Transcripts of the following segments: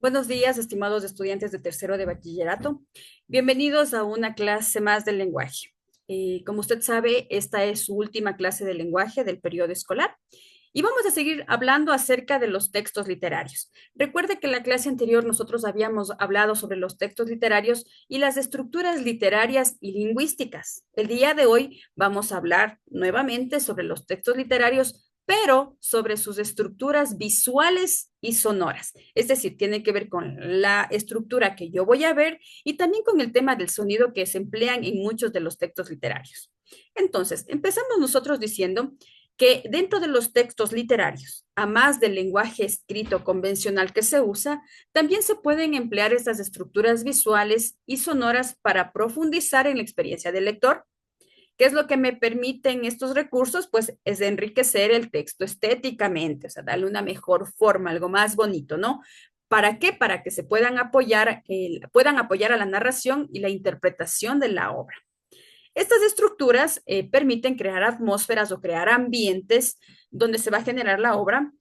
Buenos días, estimados estudiantes de tercero de bachillerato. Bienvenidos a una clase más del lenguaje. Como usted sabe, esta es su última clase de lenguaje del periodo escolar y vamos a seguir hablando acerca de los textos literarios. Recuerde que en la clase anterior nosotros habíamos hablado sobre los textos literarios y las estructuras literarias y lingüísticas. El día de hoy vamos a hablar nuevamente sobre los textos literarios, pero sobre sus estructuras visuales y sonoras. Es decir, tiene que ver con la estructura que yo voy a ver y también con el tema del sonido que se emplean en muchos de los textos literarios. Entonces, empezamos nosotros diciendo que dentro de los textos literarios, a más del lenguaje escrito convencional que se usa, también se pueden emplear estas estructuras visuales y sonoras para profundizar en la experiencia del lector. ¿Qué es lo que me permiten estos recursos? Pues es de enriquecer el texto estéticamente, o sea, darle una mejor forma, algo más bonito, ¿no? ¿Para qué? Para que se puedan apoyar a la narración y la interpretación de la obra. Estas estructuras permiten crear atmósferas o crear ambientes donde se va a generar la obra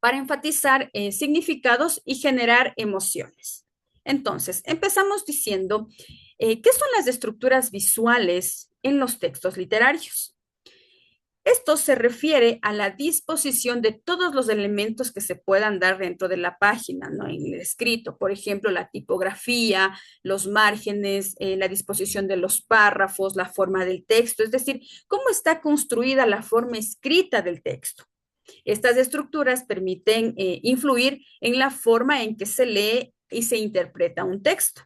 para enfatizar significados y generar emociones. Entonces, empezamos diciendo, ¿qué son las estructuras visuales en los textos literarios? Esto se refiere a la disposición de todos los elementos que se puedan dar dentro de la página, ¿no? En el escrito, por ejemplo, la tipografía, los márgenes, la disposición de los párrafos, la forma del texto, es decir, cómo está construida la forma escrita del texto. Estas estructuras permiten influir en la forma en que se lee y se interpreta un texto.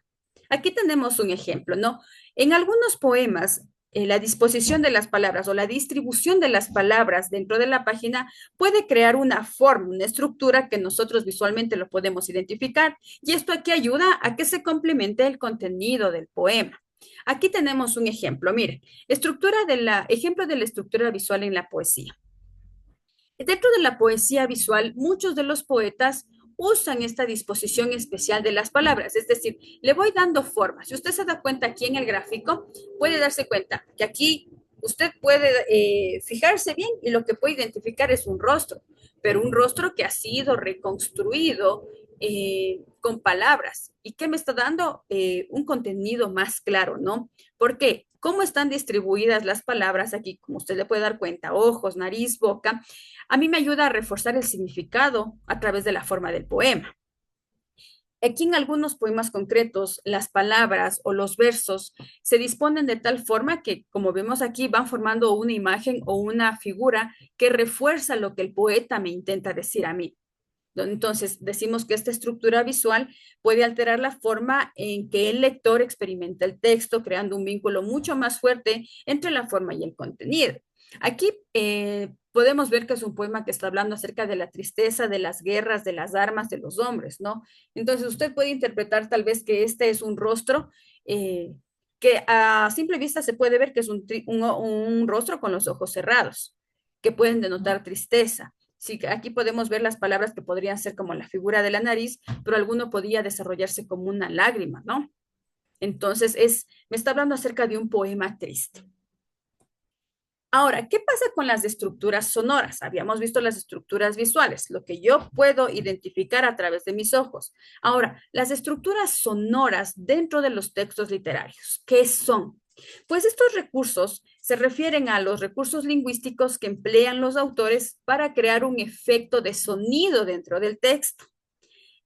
Aquí tenemos un ejemplo, ¿no? En algunos poemas, la disposición de las palabras o la distribución de las palabras dentro de la página puede crear una forma, una estructura que nosotros visualmente lo podemos identificar. Y esto aquí ayuda a que se complemente el contenido del poema. Aquí tenemos un ejemplo, miren, ejemplo de la estructura visual en la poesía. Dentro de la poesía visual, muchos de los poetas usan esta disposición especial de las palabras, es decir, le voy dando forma. Si usted se da cuenta aquí en el gráfico, puede darse cuenta que aquí usted puede fijarse bien y lo que puede identificar es un rostro, pero un rostro que ha sido reconstruido con palabras y que me está dando un contenido más claro, ¿no? ¿Por qué? ¿Cómo están distribuidas las palabras aquí? Como usted le puede dar cuenta, ojos, nariz, boca, a mí me ayuda a reforzar el significado a través de la forma del poema. Aquí en algunos poemas concretos, las palabras o los versos se disponen de tal forma que, como vemos aquí, van formando una imagen o una figura que refuerza lo que el poeta me intenta decir a mí. Entonces, decimos que esta estructura visual puede alterar la forma en que el lector experimenta el texto, creando un vínculo mucho más fuerte entre la forma y el contenido. Aquí podemos ver que es un poema que está hablando acerca de la tristeza, de las guerras, de las armas, de los hombres, ¿no? Entonces, usted puede interpretar tal vez que este es un rostro eh, que a simple vista se puede ver que es un rostro con los ojos cerrados, que pueden denotar tristeza. Sí, aquí podemos ver las palabras que podrían ser como la figura de la nariz, pero alguno podría desarrollarse como una lágrima, ¿no? Entonces, me está hablando acerca de un poema triste. Ahora, ¿qué pasa con las estructuras sonoras? Habíamos visto las estructuras visuales, lo que yo puedo identificar a través de mis ojos. Ahora, las estructuras sonoras dentro de los textos literarios, ¿qué son? Pues estos recursos se refieren a los recursos lingüísticos que emplean los autores para crear un efecto de sonido dentro del texto.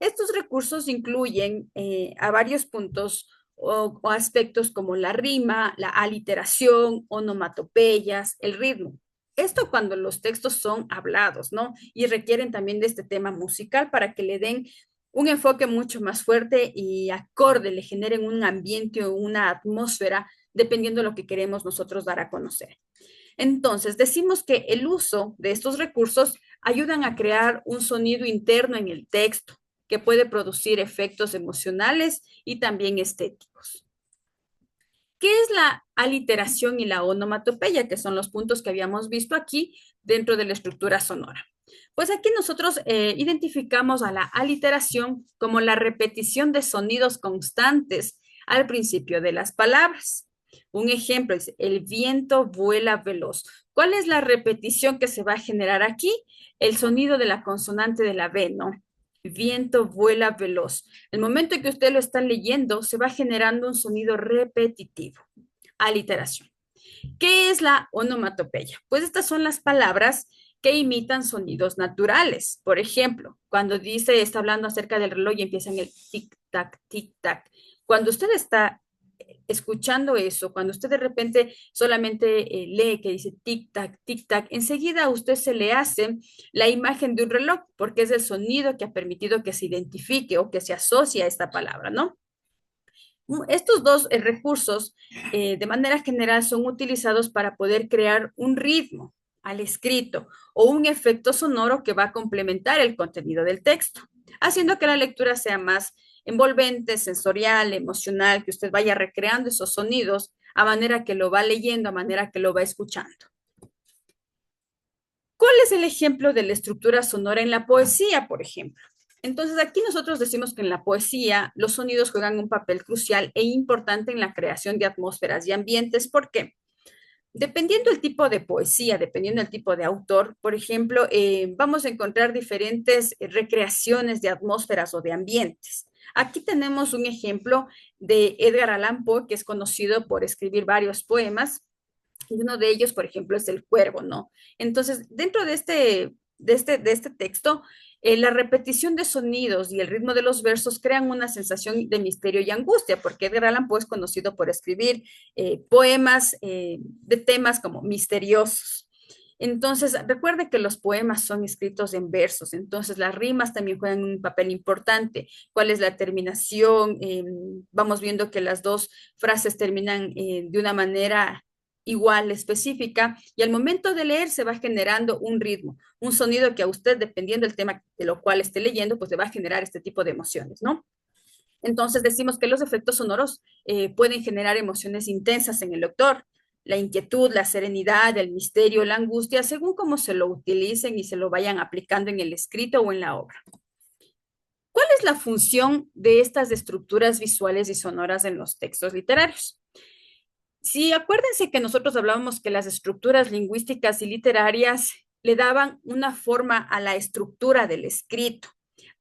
Estos recursos incluyen a varios puntos o aspectos como la rima, la aliteración, onomatopeyas, el ritmo. Esto cuando los textos son hablados, ¿no? Y requieren también de este tema musical para que le den un enfoque mucho más fuerte y acorde, le generen un ambiente o una atmósfera dependiendo de lo que queremos nosotros dar a conocer. Entonces, decimos que el uso de estos recursos ayudan a crear un sonido interno en el texto que puede producir efectos emocionales y también estéticos. ¿Qué es la aliteración y la onomatopeya? Que son los puntos que habíamos visto aquí dentro de la estructura sonora. Pues aquí nosotros identificamos a la aliteración como la repetición de sonidos constantes al principio de las palabras. Un ejemplo es, el viento vuela veloz. ¿Cuál es la repetición que se va a generar aquí? El sonido de la consonante de la B, ¿no? viento vuela veloz. El momento en que usted lo está leyendo, se va generando un sonido repetitivo. Aliteración. ¿Qué es la onomatopeya? Pues estas son las palabras que imitan sonidos naturales. Por ejemplo, cuando dice, está hablando acerca del reloj y empieza en el tic-tac, tic-tac. Cuando usted está escuchando eso, cuando usted de repente solamente lee que dice tic-tac, tic-tac, enseguida a usted se le hace la imagen de un reloj, porque es el sonido que ha permitido que se identifique o que se asocie a esta palabra, ¿no? Estos dos recursos, de manera general, son utilizados para poder crear un ritmo al escrito o un efecto sonoro que va a complementar el contenido del texto, haciendo que la lectura sea más envolvente, sensorial, emocional, que usted vaya recreando esos sonidos a manera que lo va leyendo, a manera que lo va escuchando. ¿Cuál es el ejemplo de la estructura sonora en la poesía, por ejemplo? Entonces, aquí nosotros decimos que en la poesía los sonidos juegan un papel crucial e importante en la creación de atmósferas y ambientes. ¿Por qué? Dependiendo del tipo de poesía, dependiendo del tipo de autor, por ejemplo, vamos a encontrar diferentes recreaciones de atmósferas o de ambientes. Aquí tenemos un ejemplo de Edgar Allan Poe, que es conocido por escribir varios poemas, y uno de ellos, por ejemplo, es El Cuervo, ¿no? Entonces, dentro de este texto, la repetición de sonidos y el ritmo de los versos crean una sensación de misterio y angustia, porque Edgar Allan Poe es conocido por escribir poemas de temas como misteriosos. Entonces, recuerde que los poemas son escritos en versos, entonces las rimas también juegan un papel importante. ¿Cuál es la terminación? Vamos viendo que las dos frases terminan de una manera igual, específica, y al momento de leer se va generando un ritmo, un sonido que a usted, dependiendo del tema de lo cual esté leyendo, pues le va a generar este tipo de emociones, ¿no? Entonces decimos que los efectos sonoros pueden generar emociones intensas en el lector, la inquietud, la serenidad, el misterio, la angustia, según cómo se lo utilicen y se lo vayan aplicando en el escrito o en la obra. ¿Cuál es la función de estas estructuras visuales y sonoras en los textos literarios? Sí, acuérdense que nosotros hablábamos que las estructuras lingüísticas y literarias le daban una forma a la estructura del escrito.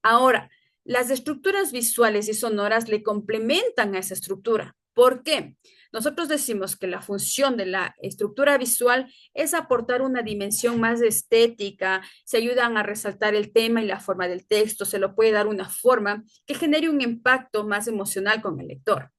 Ahora, las estructuras visuales y sonoras le complementan a esa estructura. ¿Por qué? Nosotros decimos que la función de la estructura visual es aportar una dimensión más estética, se ayudan a resaltar el tema y la forma del texto, se lo puede dar una forma que genere un impacto más emocional con el lector.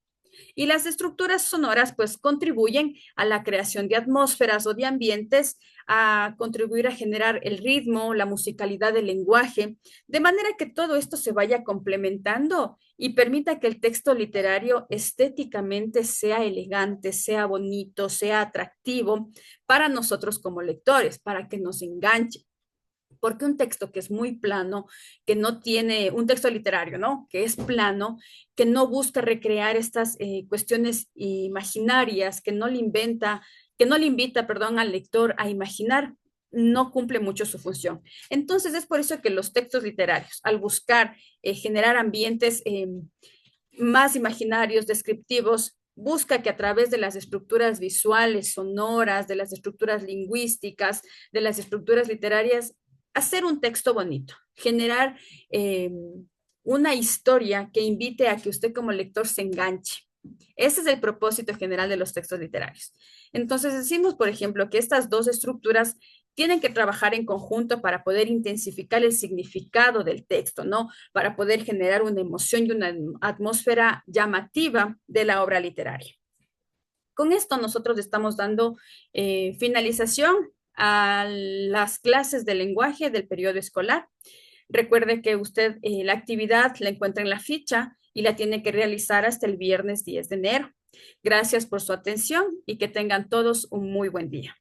Y las estructuras sonoras pues contribuyen a la creación de atmósferas o de ambientes, a contribuir a generar el ritmo, la musicalidad del lenguaje, de manera que todo esto se vaya complementando y permita que el texto literario estéticamente sea elegante, sea bonito, sea atractivo para nosotros como lectores, para que nos enganche. Porque un texto que es muy plano, que no tiene, un texto literario, ¿no? Que es plano, que no busca recrear estas cuestiones imaginarias, que no le invita, perdón, al lector a imaginar, no cumple mucho su función. Entonces es por eso que los textos literarios, al buscar generar ambientes más imaginarios, descriptivos, busca que a través de las estructuras visuales, sonoras, de las estructuras lingüísticas, de las estructuras literarias, hacer un texto bonito, generar una historia que invite a que usted como lector se enganche. Ese es el propósito general de los textos literarios. Entonces decimos, por ejemplo, que estas dos estructuras tienen que trabajar en conjunto para poder intensificar el significado del texto, ¿no? Para poder generar una emoción y una atmósfera llamativa de la obra literaria. Con esto nosotros estamos dando finalización a las clases de lenguaje del periodo escolar. Recuerde que usted la actividad la encuentra en la ficha y la tiene que realizar hasta el viernes 10 de enero. Gracias por su atención y que tengan todos un muy buen día.